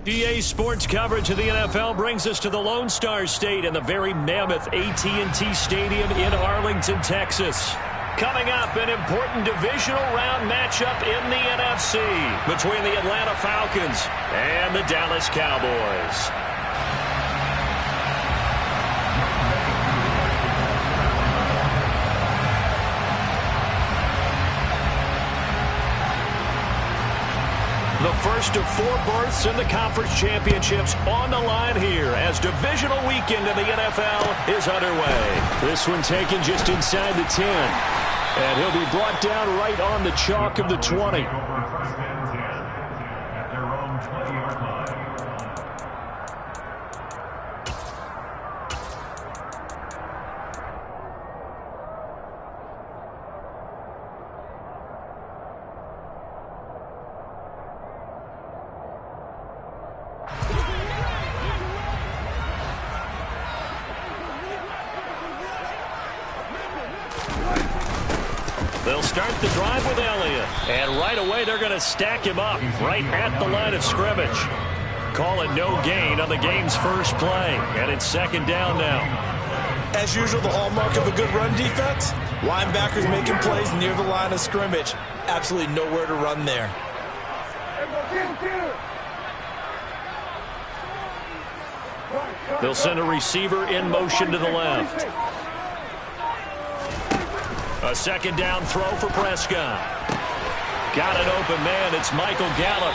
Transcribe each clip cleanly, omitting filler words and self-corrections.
EA Sports coverage of the NFL brings us to the Lone Star State and the very mammoth AT&T Stadium in Arlington, Texas. Coming up, an important divisional round matchup in the NFC between the Atlanta Falcons and the Dallas Cowboys. The first of 4 berths in the conference championships on the line here as divisional weekend in the NFL is underway. This one taken just inside the 10. And he'll be brought down right on the chalk of the 20. They'll start the drive with Elliott. And right away, they're going to stack him up right at the line of scrimmage. Call it no gain on the game's first play. And it's second down now. As usual, the hallmark of a good run defense, linebackers making plays near the line of scrimmage. Absolutely nowhere to run there. They'll send a receiver in motion to the left. A second down throw for Prescott. Got an open man. It's Michael Gallup.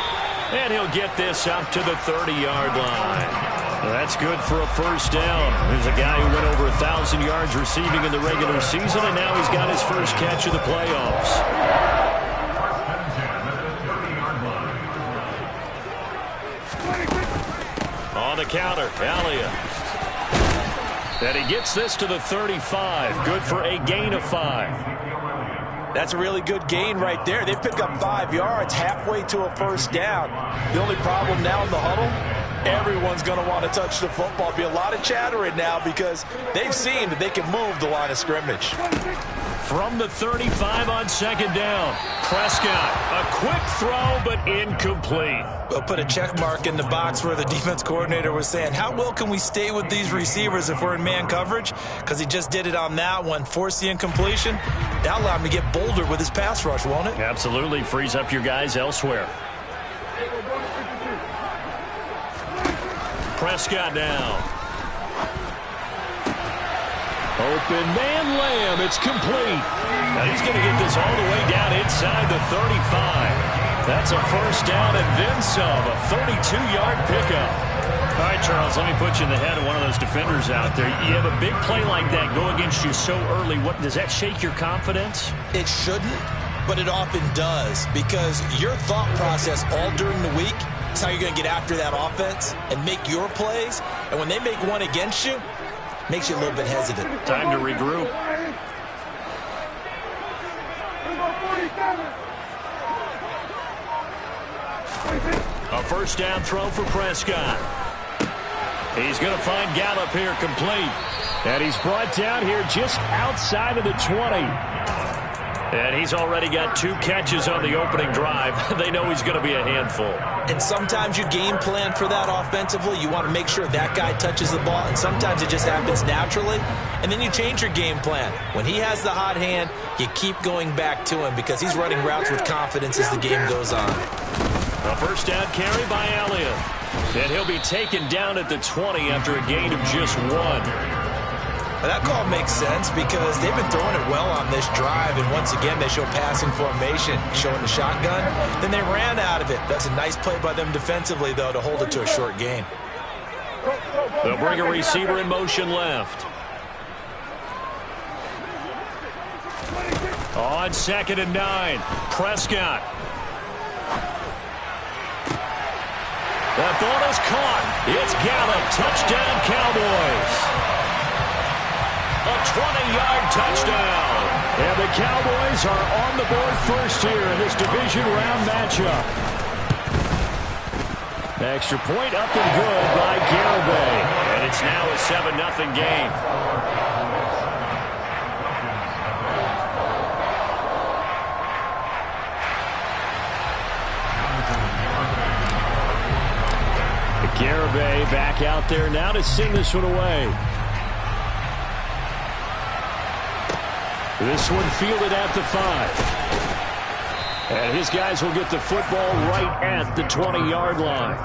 And he'll get this up to the 30-yard line. That's good for a first down. There's a guy who went over 1,000 yards receiving in the regular season, and now he's got his first catch of the playoffs. On the counter, Elliott. And he gets this to the 35. Good for a gain of 5. That's a really good gain right there. They pick up 5 yards halfway to a first down. The only problem now in the huddle, everyone's going to want to touch the football. Be a lot of chattering now because they've seen that they can move the line of scrimmage. From the 35 on second down, Prescott, a quick throw but incomplete. We'll put a check mark in the box where the defense coordinator was saying, how well can we stay with these receivers if we're in man coverage? Because he just did it on that one, forced the incompletion. That'll allow him to get bolder with his pass rush, won't it? Absolutely, frees up your guys elsewhere. Prescott now. Open man, Lamb. It's complete. Now he's going to get this all the way down inside the 35. That's a first down and then some. A 32-yard pickup. All right, Charles, let me put you in the head of one of those defenders out there. You have a big play like that go against you so early. What does that shake your confidence? It shouldn't, but it often does because your thought process all during the week is how you're going to get after that offense and make your plays. And when they make one against you, makes you a little bit hesitant. Time to regroup. A first down throw for Prescott. He's going to find Gallup here complete. And he's brought down here just outside of the 20. And he's already got 2 catches on the opening drive. They know he's going to be a handful. And sometimes you game plan for that offensively. You want to make sure that guy touches the ball. And sometimes it just happens naturally. And then you change your game plan. When he has the hot hand, you keep going back to him because he's running routes with confidence as the game goes on. A first down carry by Elliott. And he'll be taken down at the 20 after a gain of just 1. That call makes sense because they've been throwing it well on this drive, and once again they show passing formation, showing the shotgun. Then they ran out of it. That's a nice play by them defensively, though, to hold it to a short gain. They'll bring a receiver in motion left. On 2nd and 9, Prescott. That ball is caught. It's Gallup. Touchdown, Cowboys. A 20-yard touchdown. And the Cowboys are on the board first here in this division round matchup. Extra point up and good by Garibay. And it's now a 7-0 game. Garibay back out there now to send this one away. This one fielded at the 5. And his guys will get the football right at the 20-yard line.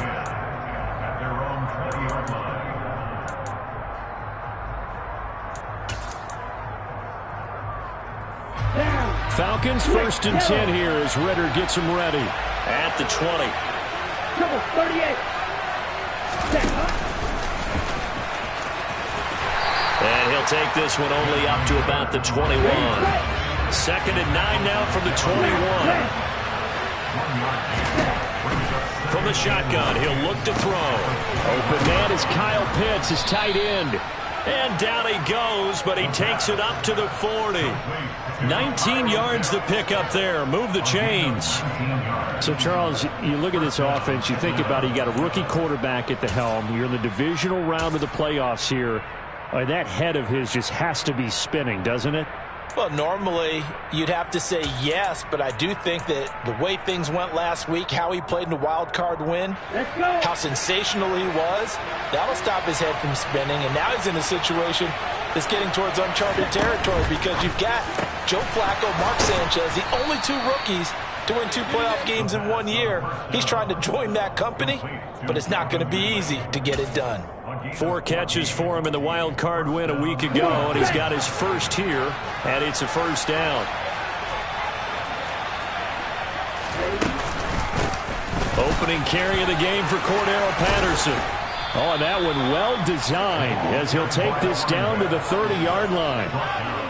Falcons 1st and 10 here as Ritter gets them ready. At the 20. 38. And he'll take this one only up to about the 21. 2nd and 9 now from the 21. From the shotgun, he'll look to throw. Open man is Kyle Pitts, his tight end. And down he goes, but he takes it up to the 40. 19 yards to pick up there. Move the chains. So, Charles, you look at this offense, you think about it, you got a rookie quarterback at the helm. You're in the divisional round of the playoffs here. That head of his just has to be spinning, doesn't it? Well, normally you'd have to say yes, but I do think that the way things went last week, how he played in the wild card win, how sensational he was, that'll stop his head from spinning. And now he's in a situation that's getting towards uncharted territory because you've got Joe Flacco, Mark Sanchez, the only 2 rookies to win 2 playoff games in 1 year. He's trying to join that company, but it's not going to be easy to get it done. 4 catches for him in the wild card win a week ago, and he's got his first here, and it's a first down. Opening carry of the game for Cordero Patterson. Oh, and that one well designed as he'll take this down to the 30-yard line.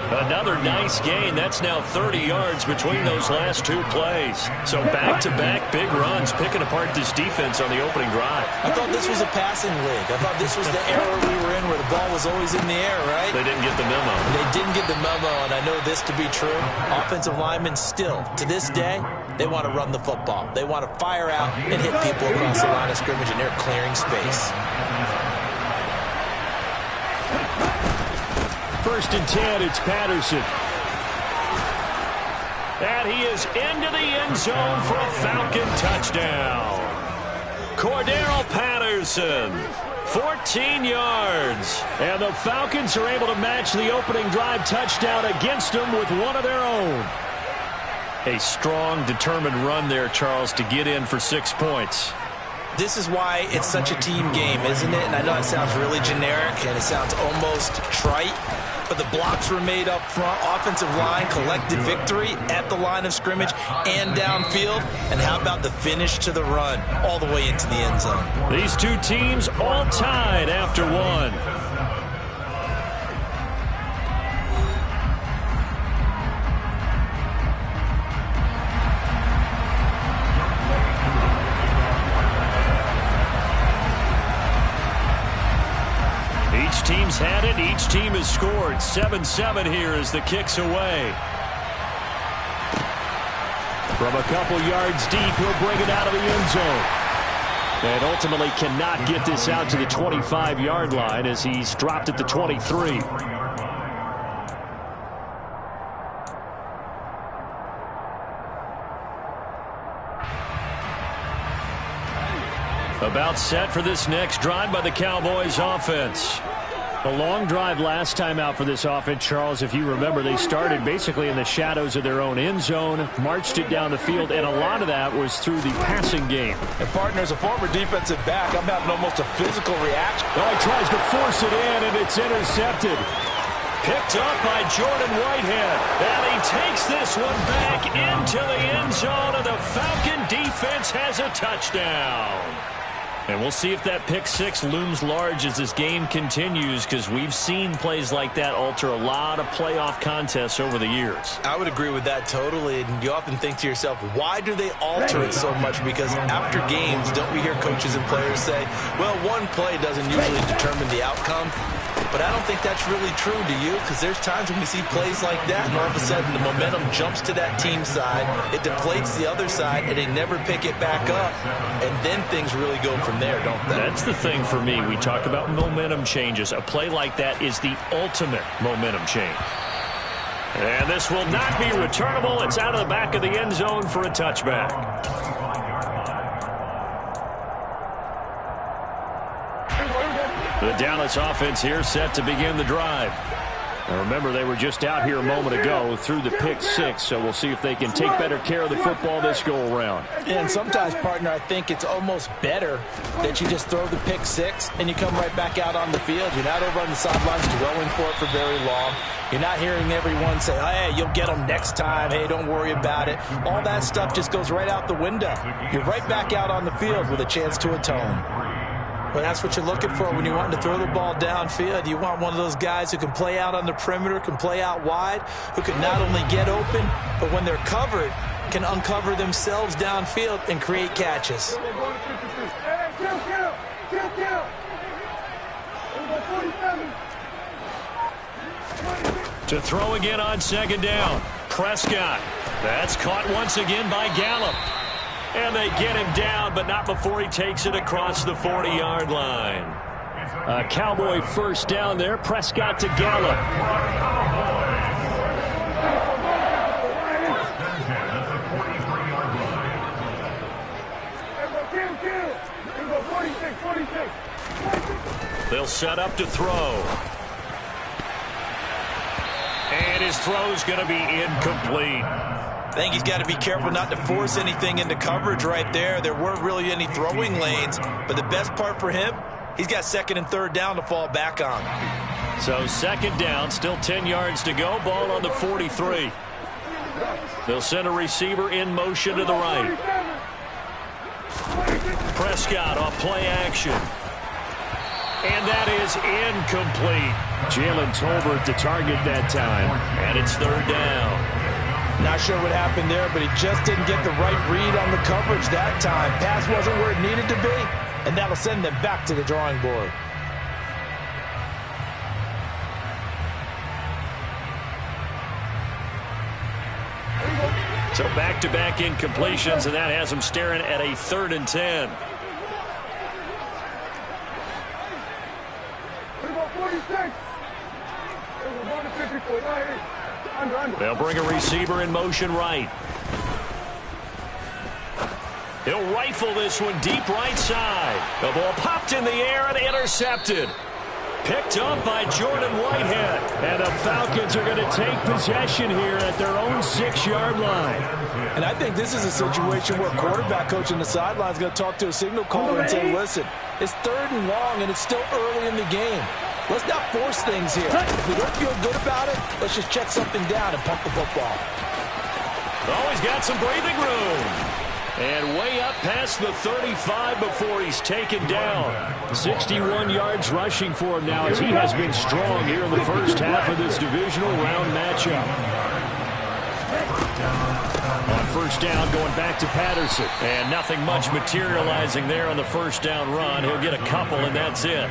Another nice gain. That's now 30 yards between those last 2 plays. So back-to-back big runs, picking apart this defense on the opening drive. I thought this was a passing league. I thought this was the era we were in where the ball was always in the air, right? They didn't get the memo. They didn't get the memo, and I know this to be true. Offensive linemen still, to this day, they want to run the football. They want to fire out and hit people across the line of scrimmage, and they're clearing space. 1st and 10, it's Patterson. And he is into the end zone for a Falcon touchdown. Cordero Patterson, 14 yards. And the Falcons are able to match the opening drive touchdown against them with one of their own. A strong, determined run there, Charles, to get in for 6 points. This is why it's such a team game, isn't it? And I know it sounds really generic and it sounds almost trite, but the blocks were made up front. Offensive line collected victory at the line of scrimmage and downfield. And how about the finish to the run all the way into the end zone? These 2 teams all tied after 1. Each team's had it. Each team has scored. 7-7 here as the kick's away. From a couple yards deep, he'll bring it out of the end zone. And ultimately cannot get this out to the 25-yard line as he's dropped at the 23. About set for this next drive by the Cowboys offense. A long drive last time out for this offense, Charles. If you remember, they started basically in the shadows of their own end zone, marched it down the field, and a lot of that was through the passing game. And partner, as a former defensive back, I'm having almost a physical reaction. Oh, he tries to force it in, and it's intercepted. Picked up by Jordan Whitehead. And he takes this one back into the end zone, and the Falcon defense has a touchdown. And we'll see if that pick 6 looms large as this game continues, because we've seen plays like that alter a lot of playoff contests over the years. I would agree with that totally. And you often think to yourself, why do they alter it so much? Because after games, don't we hear coaches and players say, well, one play doesn't usually determine the outcome? But I don't think that's really true, do you? Because there's times when we see plays like that, and all of a sudden the momentum jumps to that team side, it deflates the other side, and they never pick it back up. And then things really go from there, don't they? That's the thing for me. We talk about momentum changes. A play like that is the ultimate momentum change. And this will not be returnable. It's out of the back of the end zone for a touchback. The Dallas offense here set to begin the drive. Now remember, they were just out here a moment ago through the pick six, so we'll see if they can take better care of the football this go-around. And sometimes, partner, I think it's almost better that you just throw the pick six and you come right back out on the field. You're not over on the sidelines dwelling for it for very long. You're not hearing everyone say, hey, you'll get them next time. Hey, don't worry about it. All that stuff just goes right out the window. You're right back out on the field with a chance to atone. Well, that's what you're looking for when you want to throw the ball downfield. You want one of those guys who can play out on the perimeter, can play out wide, who can not only get open, but when they're covered, can uncover themselves downfield and create catches. To throw again on second down. Prescott. That's caught once again by Gallup. And they get him down, but not before he takes it across the 40-yard line. A Cowboy first down there. Prescott to Gallup. They'll set up to throw. And his throw's going to be incomplete. I think he's got to be careful not to force anything into coverage right there. There weren't really any throwing lanes, but the best part for him, he's got second and third down to fall back on. So second down, still 10 yards to go. Ball on the 43. They'll send a receiver in motion to the right. Prescott off play action. And that is incomplete. Jalen Tolbert the target that time. And it's third down. Not sure what happened there, but he just didn't get the right read on the coverage that time. Pass wasn't where it needed to be, and that'll send them back to the drawing board. So back-to-back incompletions, and that has them staring at a 3rd and 10. They'll bring a receiver in motion right. He'll rifle this one deep right side. The ball popped in the air and intercepted. Picked up by Jordan Whitehead. And the Falcons are going to take possession here at their own 6-yard line. And I think this is a situation where quarterback coach on the sideline is going to talk to a signal caller and say, listen, it's 3rd and long and it's still early in the game. Let's not force things here. If we don't feel good about it, let's just check something down and pump the football. Oh, he's got some breathing room. And way up past the 35 before he's taken down. 61 yards rushing for him now as he has been strong here in the first half of this divisional round matchup. On first down, going back to Patterson. And nothing much materializing there on the first down run. He'll get a couple, and that's it.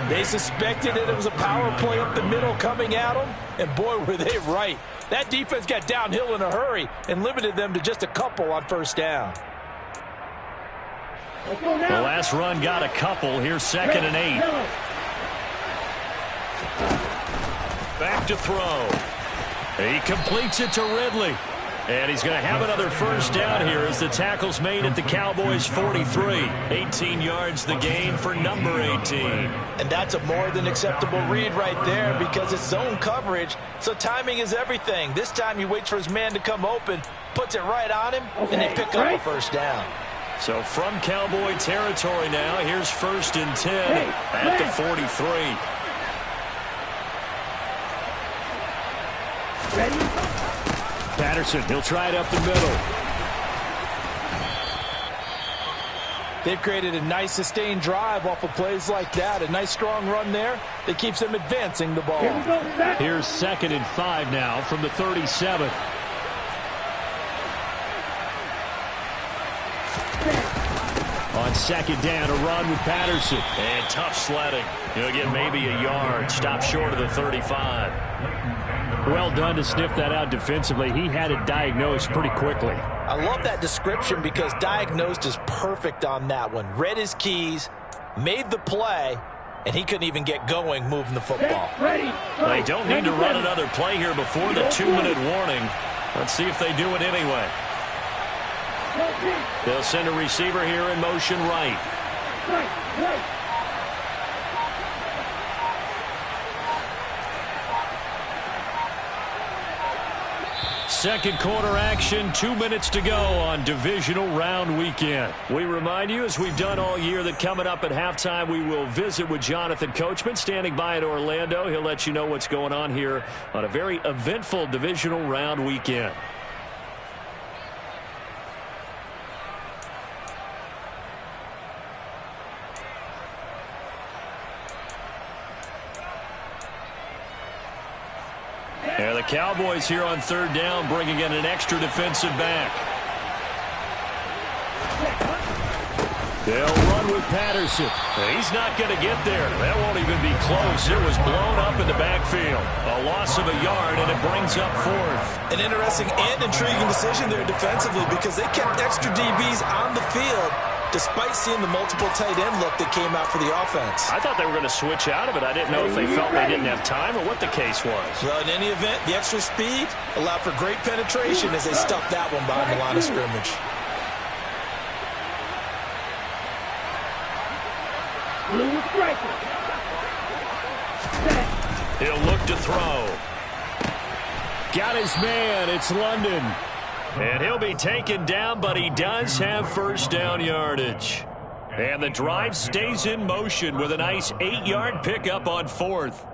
They suspected that it was a power play up the middle coming at them, and boy, were they right. That defense got downhill in a hurry and limited them to just a couple on first down. The last run got a couple. Here's 2nd and 8. Back to throw. He completes it to Ridley. And he's going to have another first down here as the tackle's made at the Cowboys' 43. 18 yards the gain for number 18. And that's a more than acceptable read right there because it's zone coverage, so timing is everything. This time he waits for his man to come open, puts it right on him, and they pick up a first down. So from Cowboy territory now, here's 1st and 10 at the 43. Ready? Patterson, he'll try it up the middle. They've created a nice sustained drive off of plays like that. A nice strong run there that keeps them advancing the ball. Here's 2nd and 5 now from the 37. On second down, a run with Patterson. And tough sledding. He'll get maybe a yard. Stop short of the 35. Well done to sniff that out defensively. He had it diagnosed pretty quickly. I love that description because diagnosed is perfect on that one. Read his keys, made the play, and he couldn't even get going moving the football. They don't need to run another play here before the 2-minute warning. Let's see if they do it anyway. They'll send a receiver here in motion right. second quarter action, 2 minutes to go on Divisional Round Weekend. We remind you, as we've done all year, that coming up at halftime, we will visit with Jonathan Coachman, standing by in Orlando. He'll let you know what's going on here on a very eventful Divisional Round Weekend. Yeah, the Cowboys here on third down, bringing in an extra defensive back. They'll run with Patterson. He's not going to get there. That won't even be close. It was blown up in the backfield. A loss of a yard, and it brings up fourth. An interesting and intriguing decision there defensively, because they kept extra DBs on the field despite seeing the multiple tight end look that came out for the offense. I thought they were going to switch out of it. I didn't know if they felt they didn't have time or what the case was. Well, in any event, the extra speed allowed for great penetration as they stuffed that one behind the line of scrimmage. He'll look to throw. Got his man. It's London. And he'll be taken down, but he does have first down yardage. And the drive stays in motion with a nice 8-yard pickup on fourth.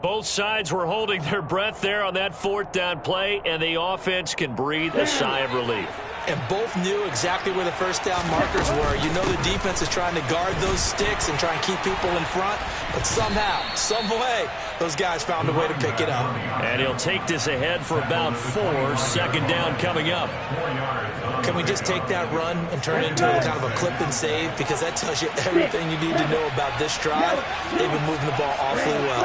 Both sides were holding their breath there on that fourth down play, and the offense can breathe a sigh of relief. And both knew exactly where the first down markers were. You know the defense is trying to guard those sticks and try and keep people in front. But somehow, some way, those guys found a way to pick it up. And he'll take this ahead for about 4. Second down coming up. Can we just take that run and turn it into kind of a clip and save? Because that tells you everything you need to know about this drive. They've been moving the ball awfully well.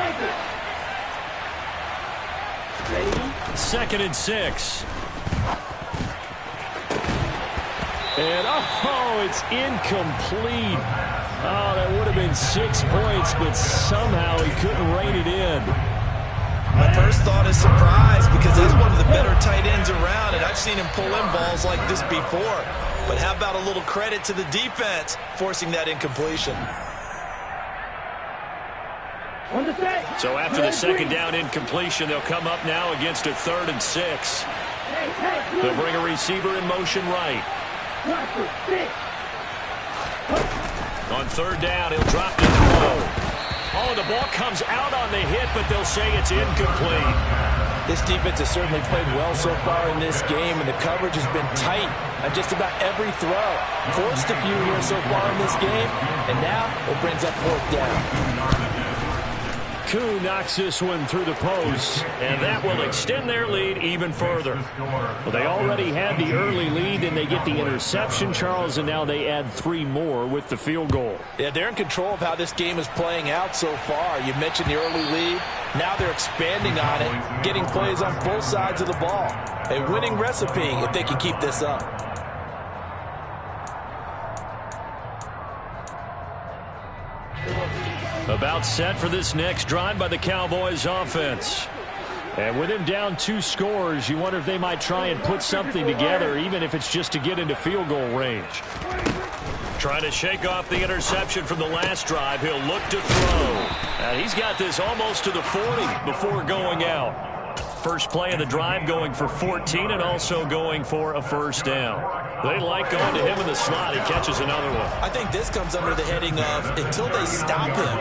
2nd and 6. And, oh, it's incomplete. Oh, that would have been 6 points, but somehow he couldn't rein it in. My first thought is surprise, because that's one of the better tight ends around, and I've seen him pull in balls like this before. But how about a little credit to the defense forcing that incompletion? So after the second down incompletion, they'll come up now against a 3rd and 6. They'll bring a receiver in motion right. On third down, he'll drop to throw. Oh, the ball comes out on the hit, but they'll say it's incomplete. This defense has certainly played well so far in this game, and the coverage has been tight on just about every throw. Forced a few here so far in this game, and now it brings up fourth down. Koo knocks this one through the post, and that will extend their lead even further. Well, they already had the early lead, and they get the interception, Charles, and now they add 3 more with the field goal. Yeah, they're in control of how this game is playing out so far. You mentioned the early lead. Now they're expanding on it, getting plays on both sides of the ball. A winning recipe if they can keep this up. About set for this next drive by the Cowboys offense. And with him down 2 scores, you wonder if they might try and put something together, even if it's just to get into field goal range. Trying to shake off the interception from the last drive. He'll look to throw. And he's got this almost to the 40 before going out. First play of the drive going for 14 and also going for a first down. They like going to him in the slot. He catches another one. I think this comes under the heading of until they stop him,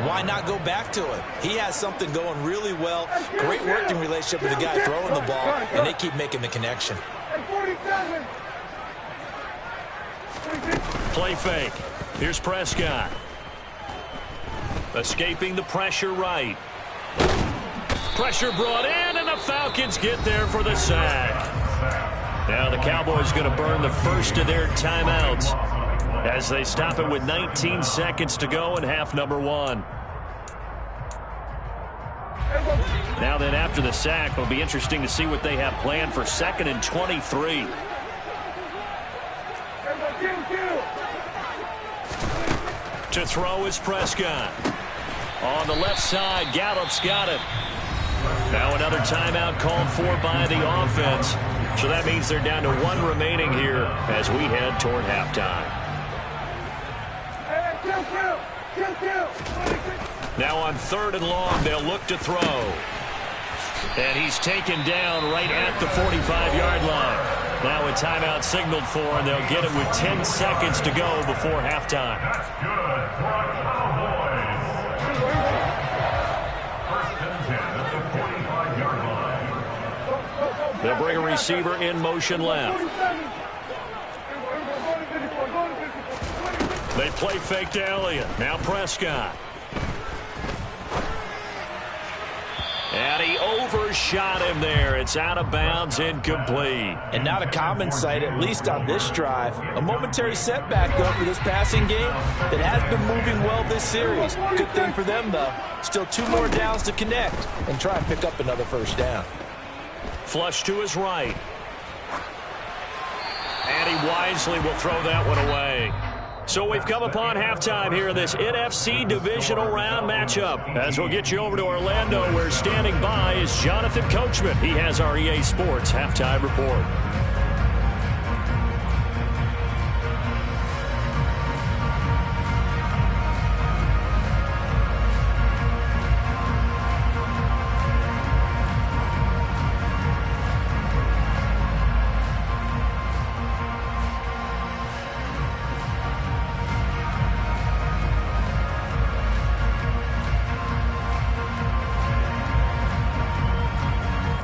why not go back to it? He has something going really well. Great working relationship with the guy throwing the ball, and they keep making the connection. Play fake. Here's Prescott. Escaping the pressure right. Pressure brought in, and the Falcons get there for the sack. Now the Cowboys going to burn the first of their timeouts as they stop it with 19 seconds to go in half number 1. Now then, after the sack, it'll be interesting to see what they have planned for 2nd and 23. To throw is Prescott. On the left side, Gallup's got it. Now another timeout called for by the offense. So that means they're down to 1 remaining here as we head toward halftime. Now on 3rd and long, they'll look to throw. And he's taken down right at the 45-yard line. Now a timeout signaled for, and they'll get it with 10 seconds to go before halftime. That's good for our Cowboys. First and 10 at the 45-yard line. They'll bring a receiver in motion left. They play fake to Elliott. Now Prescott. And he overshot him there. It's out of bounds, incomplete. And not a common sight, at least on this drive. A momentary setback, though, for this passing game that has been moving well this series. Good thing for them, though. Still 2 more downs to connect and try and pick up another first down. Flush to his right. And he wisely will throw that one away. So we've come upon halftime here in this NFC Divisional Round matchup. As we'll get you over to Orlando, where standing by is Jonathan Coachman. He has our EA Sports Halftime Report.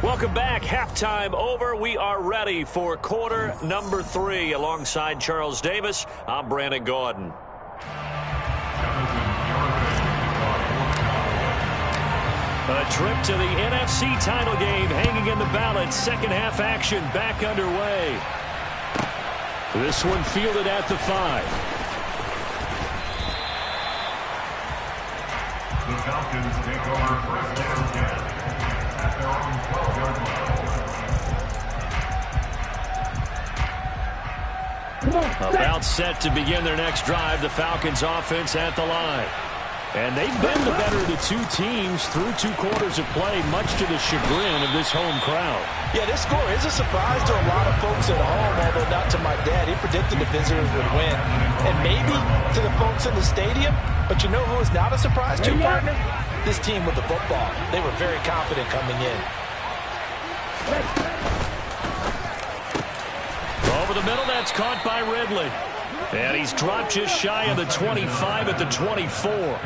Welcome back. Halftime over. We are ready for quarter number 3. Alongside Charles Davis, I'm Brandon Gaudin. A trip to the NFC title game hanging in the balance. Second half action back underway. This one fielded at the 5. The Falcons take over first and 10 at their own 12-yard line. About set to begin their next drive. The Falcons offense at the line. And they've been the better of the 2 teams through 2 quarters of play, much to the chagrin of this home crowd. Yeah, this score is a surprise to a lot of folks at home, although not to my dad. He predicted the visitors would win. And maybe to the folks in the stadium, but you know who is not a surprise to, partner? This team with the football. They were very confident coming in. Over the middle, that's caught by Ridley. And he's dropped just shy of the 25 at the 24.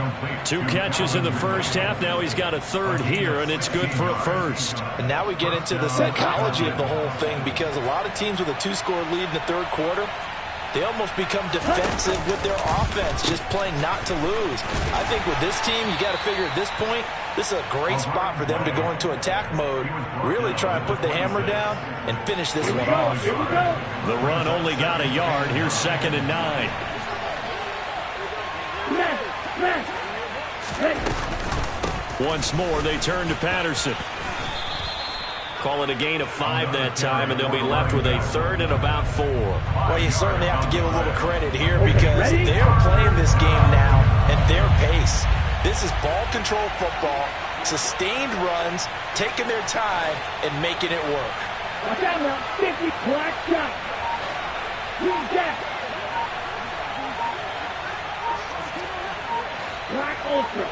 2 catches in the first half. Now he's got a 3rd here, and it's good for a 1st. And now we get into the psychology of the whole thing, because a lot of teams with a 2-score lead in the 3rd quarter, they almost become defensive with their offense, just playing not to lose. I think with this team, you got to figure at this point, this is a great spot for them to go into attack mode, really try and put the hammer down and finish this one off. The run only got a yard. Here's 2nd and 9. Once more, they turn to Patterson. Call it a gain of 5 that time, and they'll be left with a 3rd and about 4. Well, you certainly have to give a little credit here, because they're playing this game now at their pace. This is ball control football, sustained runs, taking their time, and making it work. Watch out now, 50, black shot. Use that. Black ultra.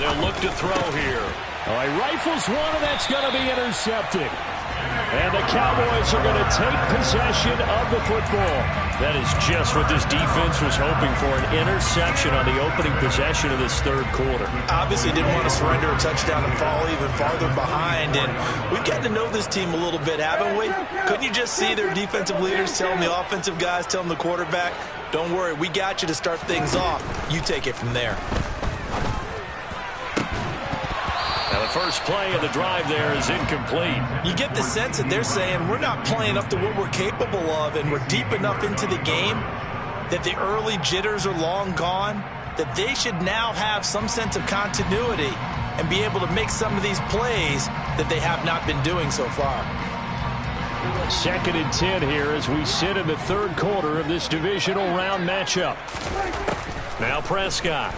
They'll look to throw here. Oh, he rifles one, and that's going to be intercepted. And the Cowboys are going to take possession of the football. That is just what this defense was hoping for, an interception on the opening possession of this 3rd quarter. Obviously didn't want to surrender a touchdown and fall even farther behind. And we've gotten to know this team a little bit, haven't we? Couldn't you just see their defensive leaders telling the offensive guys, telling the quarterback, don't worry, we got you to start things off. You take it from there. Now the first play of the drive there is incomplete. You get the sense that they're saying we're not playing up to what we're capable of, and we're deep enough into the game that the early jitters are long gone, that they should now have some sense of continuity and be able to make some of these plays that they have not been doing so far. 2nd and 10 here as we sit in the 3rd quarter of this divisional round matchup. Now Prescott.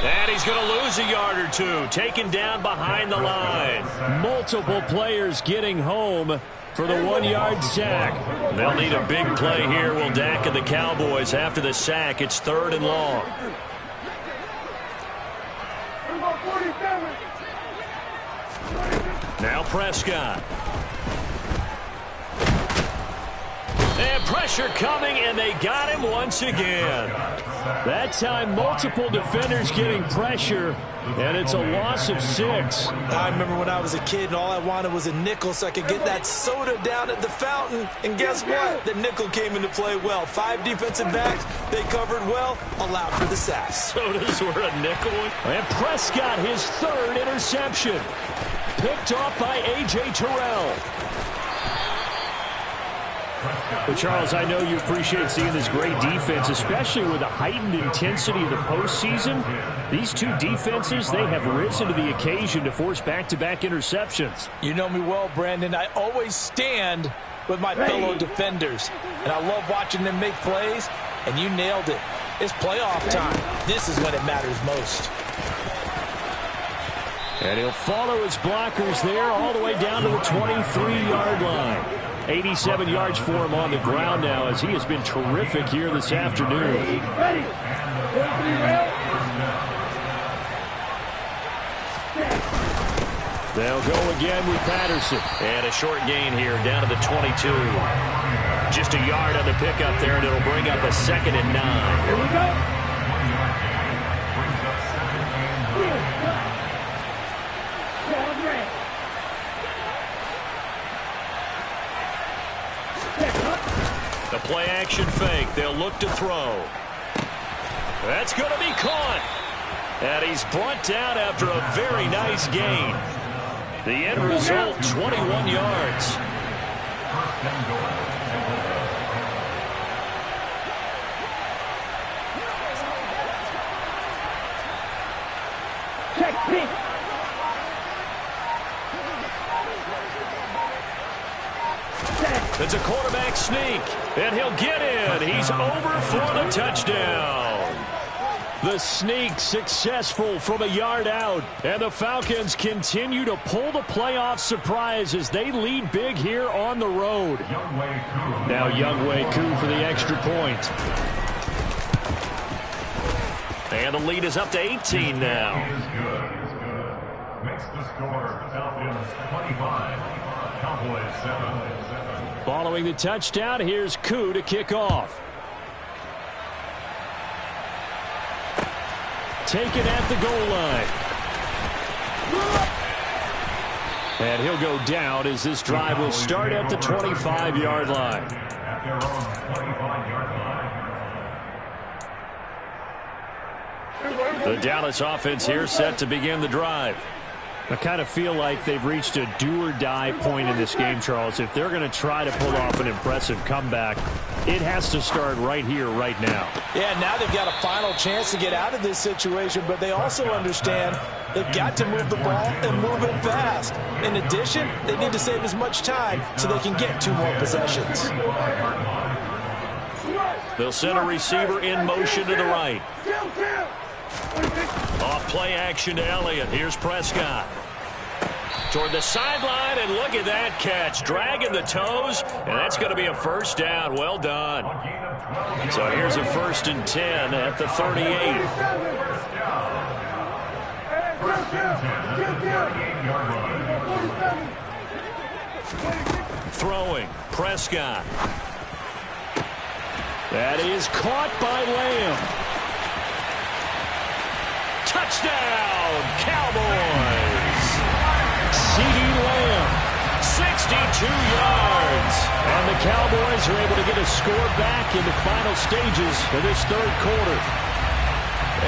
And he's going to lose a yard or 2, taken down behind the line. Multiple players getting home for the 1-yard sack. They'll need a big play here, will Dak and the Cowboys. After the sack, it's 3rd and long. Now Prescott. And pressure coming, and they got him once again. That time, multiple defenders getting pressure, and it's a loss of 6. I remember when I was a kid, and all I wanted was a nickel so I could get that soda down at the fountain. And guess what? The nickel came into play well. 5 defensive backs, they covered well, allowed for the sacks. Sodas were a nickel. And Prescott, his 3rd interception. Picked off by A.J. Terrell. Well, Charles, I know you appreciate seeing this great defense, especially with the heightened intensity of the postseason. These two defenses, they have risen to the occasion to force back-to-back interceptions. You know me well, Brandon. I always stand with my fellow defenders, and I love watching them make plays, and you nailed it. It's playoff time. This is when it matters most. And he'll follow his blockers there all the way down to the 23-yard line. 87 yards for him on the ground now, as he has been terrific here this afternoon. Ready. They'll go again with Patterson. And a short gain here down to the 22. Just a yard on the pickup there, and it'll bring up a 2nd and 9. Here we go. The play-action fake. They'll look to throw. That's going to be caught. And he's brought down after a very nice gain. The end result, 21 yards. Check pitch. It's a quarterback sneak, and he'll get in. He's over for the touchdown. The sneak successful from a yard out, and the Falcons continue to pull the playoff surprise as they lead big here on the road. Now Younghoe Koo for the extra point. And the lead is up to 18 now. Makes the score Falcons 25, Cowboys 7. Following the touchdown, here's Koo to kick off. Taken at the goal line. And he'll go down as this drive will start at the 25-yard line. At their own 25-yard line. The Dallas offense here set to begin the drive. I kind of feel like they've reached a do-or-die point in this game, Charles. If they're going to try to pull off an impressive comeback, it has to start right here, right now. Yeah, now they've got a final chance to get out of this situation, but they also understand they've got to move the ball and move it fast. In addition, they need to save as much time so they can get 2 more possessions. They'll send a receiver in motion to the right. Off play action to Elliott. Here's Prescott. Toward the sideline, and look at that catch. Dragging the toes, and that's going to be a first down. Well done. So here's a 1st and 10 at the 38. Throwing, Prescott. That is caught by Lamb. Touchdown, Cowboys. CeeDee Lamb, 62 yards. And the Cowboys are able to get a score back in the final stages of this 3rd quarter.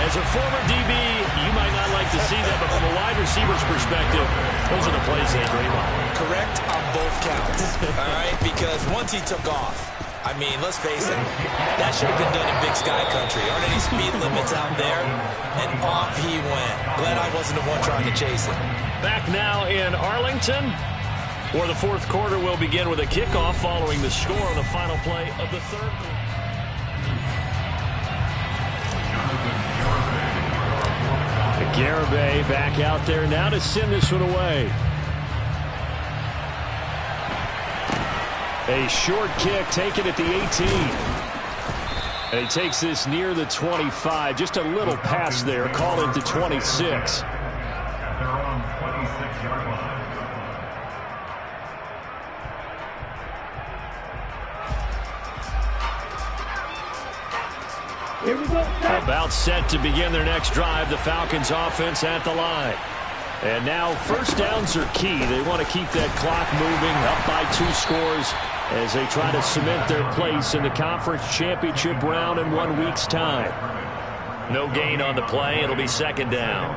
As a former DB, you might not like to see that, but from a wide receiver's perspective, those are the plays they dream of. Correct on both counts, all right? Because once he took off, I mean, let's face it, that should have been done in Big Sky country. Aren't any speed limits out there? And off he went. Glad I wasn't the one trying to chase him. Back now in Arlington, where the 4th quarter will begin with a kickoff following the score on the final play of the 3rd. Garibay back out there now to send this one away. A short kick taken at the 18. And he takes this near the 25. Just a little pass there. Call it the 26. Here we go. About set to begin their next drive. The Falcons offense at the line. And now first downs are key. They want to keep that clock moving, up by 2 scores as they try to cement their place in the conference championship round in 1 week's time. No gain on the play. It'll be second down.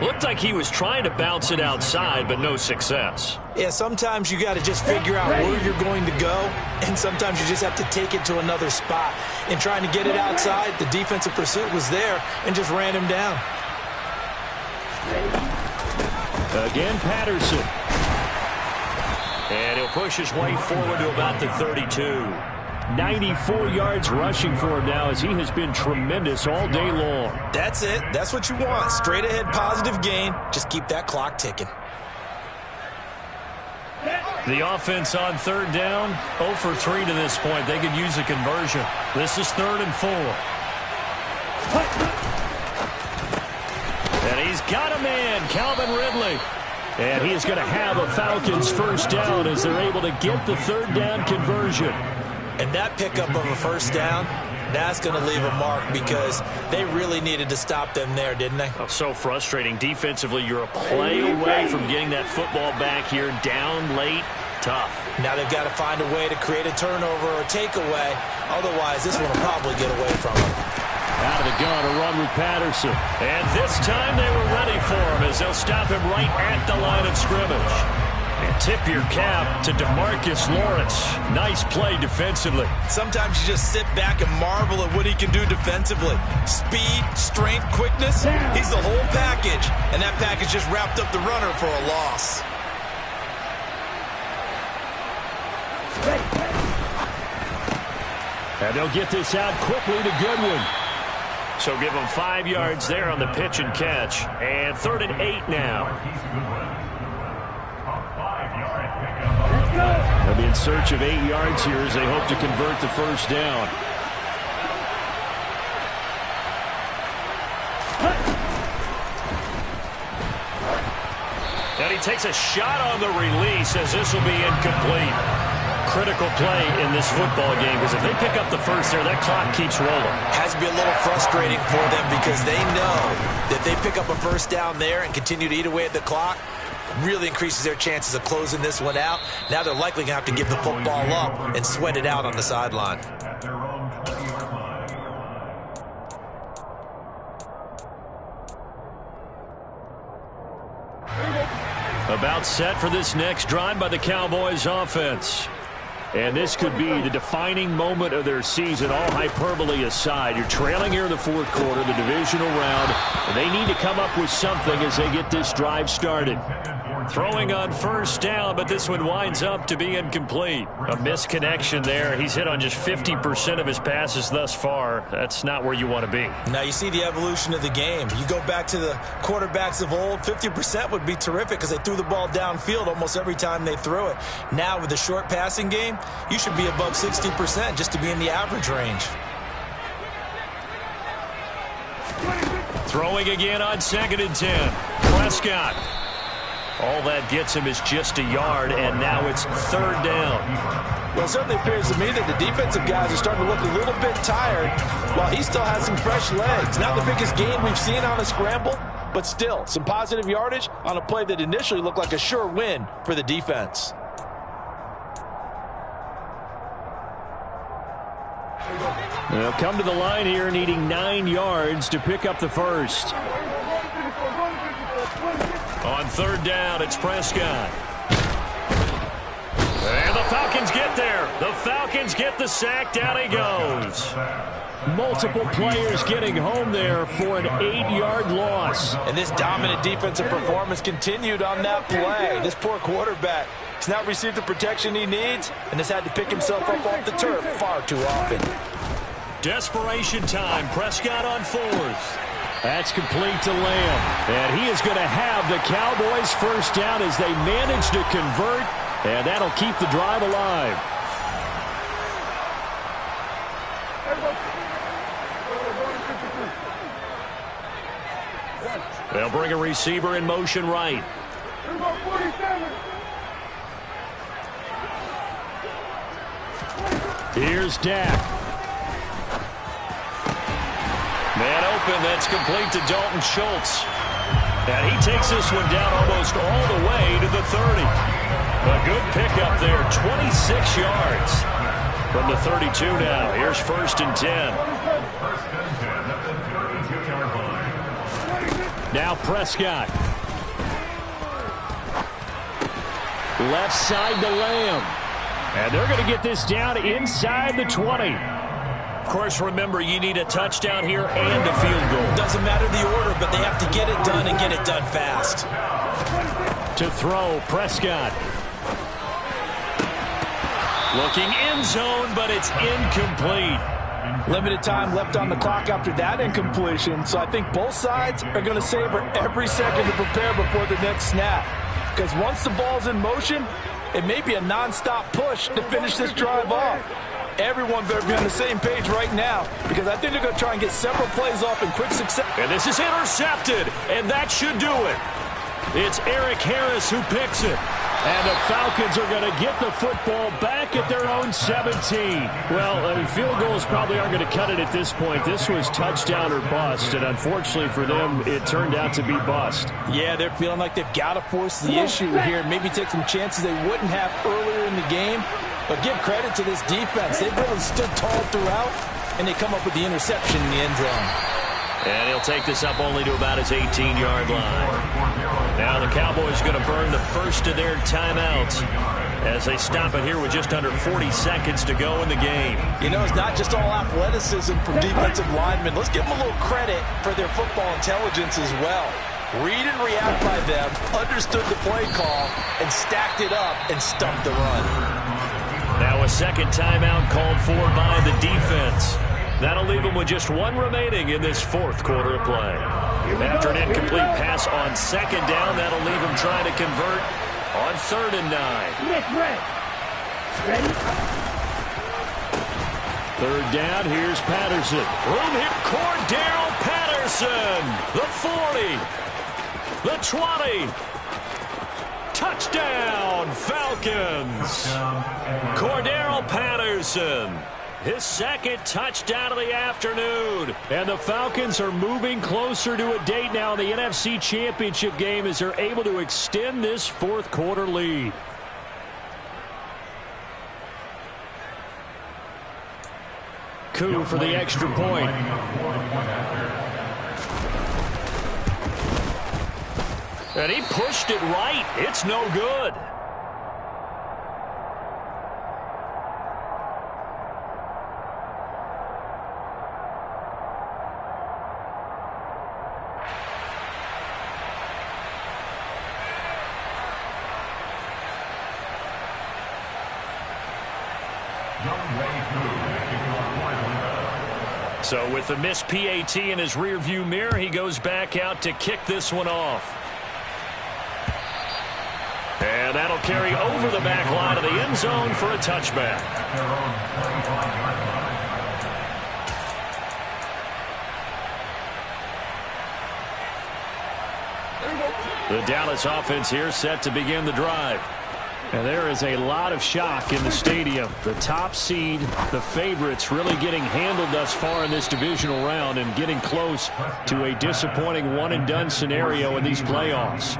Looked like he was trying to bounce it outside, but no success. Yeah, sometimes you got to just figure out where you're going to go, and sometimes you just have to take it to another spot. In trying to get it outside, the defensive pursuit was there and just ran him down. Again, Patterson. And he'll push his way forward to about the 32. 94 yards rushing for him now as he has been tremendous all day long. That's it. That's what you want. Straight ahead positive gain. Just keep that clock ticking. The offense on third down, 0 for 3 to this point. They could use a conversion. This is 3rd and 4. And he's got a man, Calvin Ridley. And he is going to have a Falcons first down as they're able to get the 3rd down conversion. And that pickup of a first down, that's going to leave a mark because they really needed to stop them there, didn't they? Oh, so frustrating. Defensively, you're a play away from getting that football back here. Down late, tough. Now they've got to find a way to create a turnover or takeaway. Otherwise, this one will probably get away from them. Out of the gun, a run with Patterson. And this time they were ready for him as they'll stop him right at the line of scrimmage. And tip your cap to DeMarcus Lawrence. Nice play defensively. Sometimes you just sit back and marvel at what he can do defensively. Speed, strength, quickness. He's the whole package. And that package just wrapped up the runner for a loss. And they'll get this out quickly to Goodwin. So give him 5 yards there on the pitch and catch. And 3rd and 8 now. They'll be in search of 8 yards here as they hope to convert the first down. And he takes a shot on the release as this will be incomplete. Critical play in this football game because if they pick up the first there, that clock keeps rolling. Has to be a little frustrating for them because they know that they pick up a first down there and continue to eat away at the clock, really increases their chances of closing this one out. Now they're likely going to have to give the football up and sweat it out on the sideline. About set for this next drive by the Cowboys offense. And this could be the defining moment of their season, all hyperbole aside. You're trailing here in the 4th quarter, the divisional round. And they need to come up with something as they get this drive started. Throwing on first down, but this one winds up to be incomplete. A misconnection there. He's hit on just 50% of his passes thus far. That's not where you want to be. Now you see the evolution of the game. You go back to the quarterbacks of old, 50% would be terrific because they threw the ball downfield almost every time they threw it. Now with the short passing game, you should be above 60% just to be in the average range. Throwing again on 2nd and 10. Prescott. All that gets him is just a yard, and now it's 3rd down. Well, it certainly appears to me that the defensive guys are starting to look a little bit tired while he still has some fresh legs. Not the biggest gain we've seen on a scramble, but still some positive yardage on a play that initially looked like a sure win for the defense. They'll come to the line here needing 9 yards to pick up the first. On 3rd down, it's Prescott. And the Falcons get there. The Falcons get the sack. Down he goes. Multiple players getting home there for an 8-yard loss. And this dominant defensive performance continued on that play. This poor quarterback has not received the protection he needs and has had to pick himself up off the turf far too often. Desperation time. Prescott on 4th. That's complete to Lamb. And he is going to have the Cowboys first down as they manage to convert. And that'll keep the drive alive. They'll bring a receiver in motion right. Here's Dak. Man open, that's complete to Dalton Schultz. And he takes this one down almost all the way to the 30. A good pickup there, 26 yards. From the 32 now, here's 1st and 10. Now Prescott. Left side to Lamb. And they're going to get this down inside the 20. Of course, remember, you need a touchdown here and a field goal. Doesn't matter the order, but they have to get it done and get it done fast. To throw, Prescott. Looking end zone, but it's incomplete. Limited time left on the clock after that incompletion, so I think both sides are going to savor every second to prepare before the next snap. Because once the ball's in motion, it may be a non-stop push to finish this drive off. Everyone better be on the same page right now, because I think they're going to try and get several plays off in quick succession. And this is intercepted, and that should do it. It's Eric Harris who picks it. And the Falcons are going to get the football back at their own 17. Well, I mean, field goals probably aren't going to cut it at this point. This was touchdown or bust, and unfortunately for them, it turned out to be bust. Yeah, they're feeling like they've got to force the issue here, maybe take some chances they wouldn't have earlier in the game. But give credit to this defense. They've really stood tall throughout, and they come up with the interception in the end zone. And he'll take this up only to about his 18-yard line. Now the Cowboys are going to burn the first of their timeouts as they stop it here with just under 40 seconds to go in the game. You know, it's not just all athleticism from defensive linemen. Let's give them a little credit for their football intelligence as well. Read and react by them, understood the play call, and stacked it up and stumped the run. Now a second timeout called for by the defense. That'll leave them with just one remaining in this fourth quarter of play. After an incomplete pass on second down, that'll leave them trying to convert on 3rd and 9. Ready? 3rd down, here's Patterson. Room hit Cordero Patterson. The 40. The 20. Touchdown, Falcons. Cordero Patterson. His second touchdown of the afternoon. And the Falcons are moving closer to a date now in the NFC Championship game as they're able to extend this fourth quarter lead. Coup for the extra point. And he pushed it right. It's no good. So with the missed PAT in his rearview mirror, he goes back out to kick this one off. And that'll carry over the back line of the end zone for a touchback. The Dallas offense here set to begin the drive. And there is a lot of shock in the stadium. The top seed, the favorites, really getting handled thus far in this divisional round and getting close to a disappointing one-and-done scenario in these playoffs.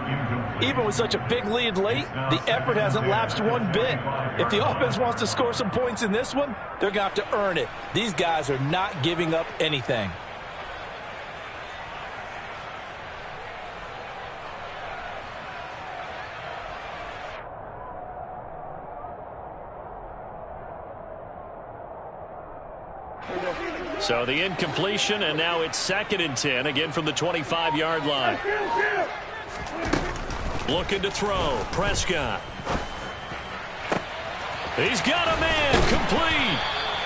Even with such a big lead late, the effort hasn't lapsed one bit. If the offense wants to score some points in this one, they're going to have to earn it. These guys are not giving up anything. So the incompletion, and now it's 2nd and 10, again from the 25-yard line. Looking to throw, Prescott. He's got a man, complete.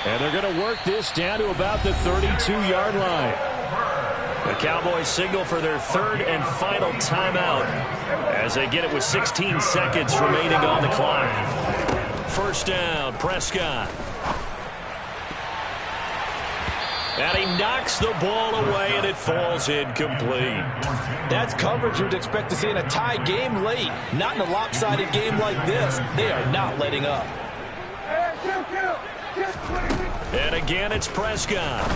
And they're going to work this down to about the 32-yard line. The Cowboys signal for their 3rd and final timeout as they get it with 16 seconds remaining on the clock. 1st down, Prescott. And he knocks the ball away, and it falls incomplete. That's coverage you'd expect to see in a tie game late. Not in a lopsided game like this. They are not letting up. And again, it's Prescott.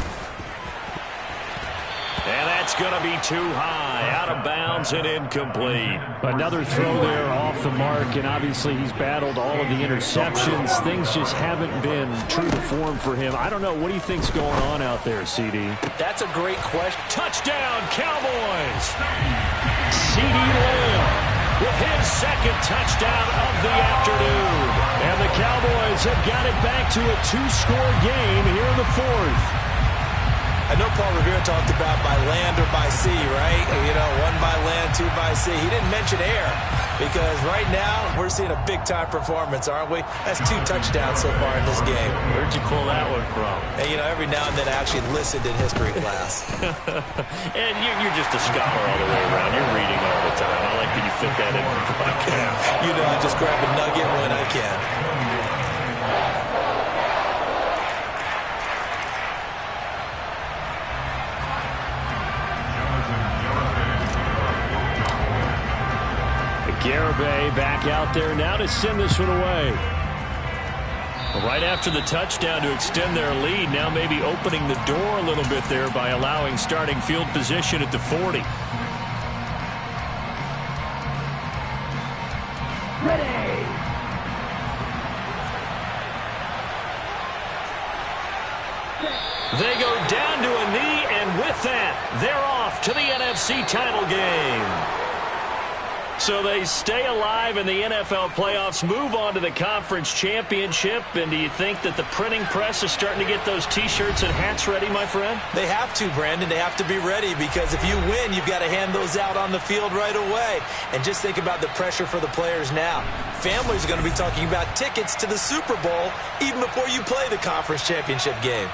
And that's going to be too high, out of bounds and incomplete. Another throw there off the mark, and obviously he's battled all of the interceptions. Things just haven't been true to form for him. I don't know. What do you think's going on out there, CD? That's a great question. Touchdown, Cowboys! CD Lamb with his second touchdown of the afternoon. And the Cowboys have got it back to a 2-score game here in the fourth. I know Paul Revere talked about by land or by sea, right? You know, 1 by land, 2 by sea. He didn't mention air because right now we're seeing a big-time performance, aren't we? That's 2 touchdowns so far in this game. Where'd you pull that one from? And, you know, every now and then I actually listened in history class. And you're just a scholar all the way around. You're reading all the time. I like that you fit that in the podcast. You know, I just grab a nugget when I can. Garibay back out there now to send this one away. Right after the touchdown to extend their lead, now maybe opening the door a little bit there by allowing starting field position at the 40. Ready. They go down to a knee, and with that, they're off to the NFC title game. So they stay alive in the NFL playoffs, move on to the conference championship. And do you think that the printing press is starting to get those T-shirts and hats ready, my friend? They have to, Brandon. They have to be ready because if you win, you've got to hand those out on the field right away. And just think about the pressure for the players now. Families are going to be talking about tickets to the Super Bowl even before you play the conference championship game.